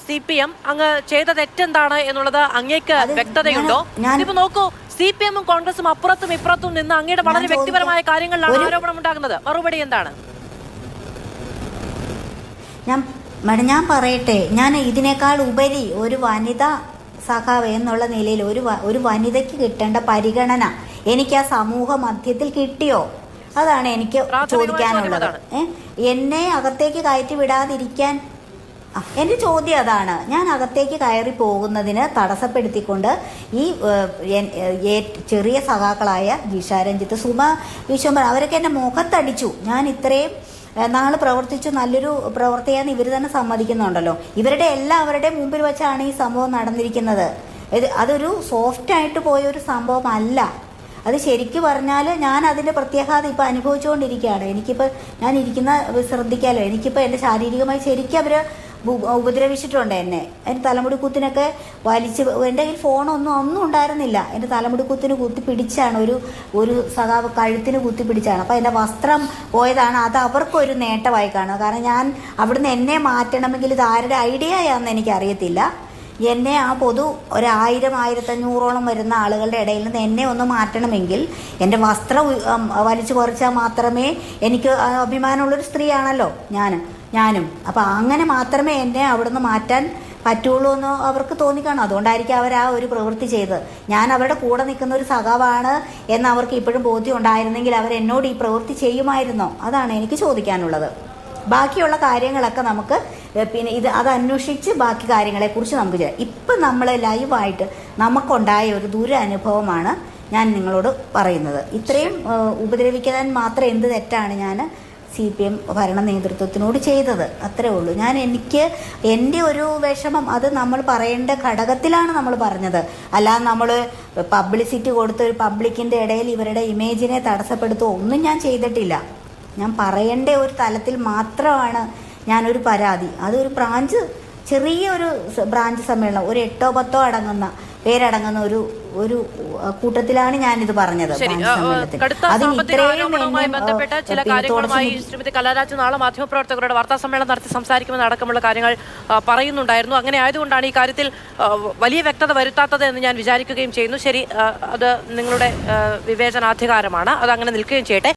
CPM അങ്ങ് ചെയ്ത തെറ്റെന്താണ് എന്നുള്ളത് അങ്ങേക്ക് വ്യക്തതയുണ്ടോ? ഇപ്പൊ നോക്കൂ, CPM-ഉം കോൺഗ്രസും അപ്പുറത്തും ഇപ്പുറത്തും നിന്ന് അങ്ങയുടെ വളരെ വ്യക്തിപരമായ കാര്യങ്ങളിലാണ് ആരോപണം ഉണ്ടാകുന്നത്. മറുപടി എന്താണ്? ഞാൻ പറയട്ടെ, ഞാൻ ഇതിനേക്കാൾ ഉപരി ഒരു വനിത സഖാവ് എന്നുള്ള നിലയിൽ ഒരു വനിതയ്ക്ക് കിട്ടേണ്ട പരിഗണന എനിക്ക് ആ സമൂഹ മധ്യത്തിൽ കിട്ടിയോ? അതാണ് എനിക്ക് ചോദിക്കാനുള്ളത്. എന്നെ അകത്തേക്ക് കയറ്റി വിടാതിരിക്കാൻ എൻ്റെ ചോദ്യം അതാണ്. ഞാൻ അകത്തേക്ക് കയറി പോകുന്നതിന് തടസ്സപ്പെടുത്തിക്കൊണ്ട് ഈ ചെറിയ സഖാക്കളായ ജിഷ രഞ്ജിത്ത്, സുമ വിശ്വംഭരൻ അവരൊക്കെ എൻ്റെ മുഖത്തടിച്ചു. ഞാൻ ഇത്രയും നാൾ പ്രവർത്തിച്ചു, നല്ലൊരു പ്രവർത്തിയാന്ന് ഇവർ തന്നെ സമ്മതിക്കുന്നുണ്ടല്ലോ. ഇവരുടെ എല്ലാവരുടെയും മുമ്പിൽ വെച്ചാണ് ഈ സംഭവം നടന്നിരിക്കുന്നത്. അതൊരു സോഫ്റ്റായിട്ട് പോയൊരു സംഭവം അല്ല. അത് ശരിക്കും പറഞ്ഞാൽ ഞാൻ അതിൻ്റെ പ്രത്യാഘാതം ഇപ്പോൾ അനുഭവിച്ചുകൊണ്ടിരിക്കുകയാണ്. എനിക്കിപ്പോൾ ഞാൻ ഇരിക്കുന്ന ശ്രദ്ധിക്കാമല്ലോ, എനിക്കിപ്പോൾ എൻ്റെ ശാരീരികമായി ശരിക്കും അവർ ഉപദ്രവിച്ചിട്ടുണ്ട് എന്നെ. എൻ്റെ തലമുടി കുത്തിനൊക്കെ വലിച്ച്, എൻ്റെ കയ്യിൽ ഒന്നും ഉണ്ടായിരുന്നില്ല. എൻ്റെ തലമുടി കുത്തിന് കുത്തി പിടിച്ചാണ്, ഒരു സഖാവ് കഴുത്തിന് കുത്തി പിടിച്ചാണ്. അപ്പോൾ എൻ്റെ വസ്ത്രം പോയതാണ്. അത് അവർക്കൊരു നേട്ടമായി കാണുക. കാരണം ഞാൻ അവിടുന്ന് എന്നെ മാറ്റണമെങ്കിൽ ഇത് ആരുടെ ഐഡിയയാണെന്ന് എനിക്കറിയത്തില്ല. എന്നെ ആ പൊതു 1000-1500 വരുന്ന ആളുകളുടെ ഇടയിൽ നിന്ന് എന്നെ ഒന്ന് മാറ്റണമെങ്കിൽ എൻ്റെ വസ്ത്രം വലിച്ചു പറിച്ചാൽ മാത്രമേ എനിക്ക് അഭിമാനമുള്ളൊരു സ്ത്രീയാണല്ലോ ഞാനും. അപ്പോൾ അങ്ങനെ മാത്രമേ എന്നെ അവിടുന്ന് മാറ്റാൻ പറ്റുള്ളൂ എന്ന് അവർക്ക് തോന്നിക്കാണും. അതുകൊണ്ടായിരിക്കും അവർ ആ ഒരു പ്രവൃത്തി ചെയ്തത്. ഞാൻ അവരുടെ കൂടെ നിൽക്കുന്ന ഒരു സഖാവാണ് എന്ന് അവർക്ക് ഇപ്പോഴും ബോധ്യം ഉണ്ടായിരുന്നെങ്കിൽ അവരെന്നോട് ഈ പ്രവൃത്തി ചെയ്യുമായിരുന്നോ? അതാണ് എനിക്ക് ചോദിക്കാനുള്ളത്. ബാക്കിയുള്ള കാര്യങ്ങളൊക്കെ നമുക്ക് പിന്നെ അത് അന്വേഷിച്ച് ബാക്കി കാര്യങ്ങളെക്കുറിച്ച് നമുക്ക് ചെയ്യാം. ഇപ്പം നമ്മൾ ലൈവായിട്ട് നമുക്കുണ്ടായ ഒരു ദുരനുഭവമാണ് ഞാൻ നിങ്ങളോട് പറയുന്നത്. ഇത്രയും ഉപദ്രവിക്കാൻ മാത്രം എന്ത് തെറ്റാണ് ഞാൻ CPM ഭരണ നേതൃത്വത്തിനോട് ചെയ്തത്? അത്രേ ഉള്ളൂ. എൻ്റെ ഒരു വിഷമം അത് നമ്മൾ പറയേണ്ട ഘടകത്തിലാണ് നമ്മൾ പറഞ്ഞത്. അല്ലാതെ നമ്മൾ പബ്ലിസിറ്റി കൊടുത്ത ഒരു പബ്ലിക്കിൻ്റെ ഇടയിൽ ഇവരുടെ ഇമേജിനെ തടസ്സപ്പെടുത്തുകയോ ഒന്നും ഞാൻ ചെയ്തിട്ടില്ല. ഞാൻ പറയേണ്ട ഒരു തലത്തിൽ മാത്രമാണ് ഞാനൊരു പരാതി. അതൊരു ചെറിയൊരു ബ്രാഞ്ച് സമ്മേളനം, ഒരു 8-10 പേരടങ്ങുന്ന ഒരു കൂട്ടത്തിലാണ് ഞാനിത് പറഞ്ഞത്. ബന്ധപ്പെട്ട ചില കാര്യങ്ങളുമായി ശ്രീമതി കലാരാജ് നാളെ മാധ്യമപ്രവർത്തകരുടെ വാർത്താ സമ്മേളനം നടത്തി സംസാരിക്കുമെന്ന് അടക്കമുള്ള കാര്യങ്ങൾ പറയുന്നുണ്ടായിരുന്നു. അങ്ങനെ ആയതുകൊണ്ടാണ് ഈ കാര്യത്തിൽ വലിയ വ്യക്തത വരുത്താത്തത് എന്ന് ഞാൻ വിചാരിക്കുകയും ചെയ്യുന്നു. ശരി, അത് നിങ്ങളുടെ വിവേചനാധികാരമാണ്, അത് അങ്ങനെ നിൽക്കുകയും ചെയ്യട്ടെ.